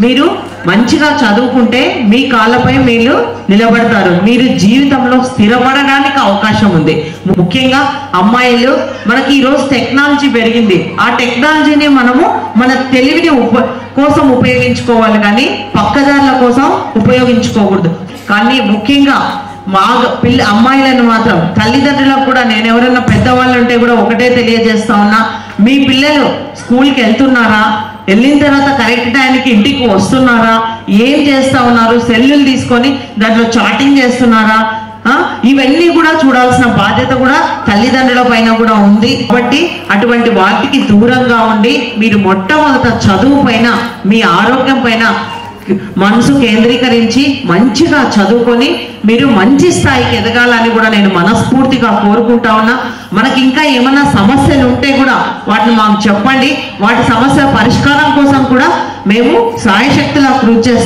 మీరు మంచిగా చదువుకుంటే మీ కాళ్ళపై మీరు నిలబడతారు, మీరు జీవితంలో స్థిరపడడానికి అవకాశం ఉంది. ముఖ్యంగా అమ్మాయిలు, మనకి ఈరోజు టెక్నాలజీ పెరిగింది, ఆ టెక్నాలజీని మనము మన తెలివిని కోసం ఉపయోగించుకోవాలి, కానీ పక్కదారుల కోసం ఉపయోగించుకోకూడదు. కానీ ముఖ్యంగా మా అమ్మాయిలను మాత్రం తల్లిదండ్రులకు కూడా నేను ఎవరైనా పెద్దవాళ్ళు ఉంటే కూడా ఒకటే తెలియజేస్తా ఉన్నా, మీ పిల్లలు స్కూల్కి వెళ్తున్నారా, వెళ్ళిన తర్వాత కరెక్ట్ టైంకి ఇంటికి వస్తున్నారా, ఏం చేస్తా ఉన్నారు, సెల్లులు తీసుకొని దాంట్లో చాటింగ్ చేస్తున్నారా, ఇవన్నీ కూడా చూడాల్సిన బాధ్యత కూడా తల్లిదండ్రుల పైన కూడా ఉంది. కాబట్టి అటువంటి వాటికి దూరంగా ఉండి మీరు మొట్టమొదట చదువు పైన, మీ ఆరోగ్యం పైన మనసు కేంద్రీకరించి మంచిగా చదువుకొని మీరు మంచి స్థాయికి ఎదగాలని కూడా నేను మనస్ఫూర్తిగా కోరుకుంటా ఉన్నా. మనకి ఇంకా ఏమైనా సమస్యలు ఉంటే కూడా వాటిని మాకు చెప్పండి, వాటి సమస్య పరిష్కారం కోసం కూడా మేము సాయశక్తిలా కృషి చేస్తాం.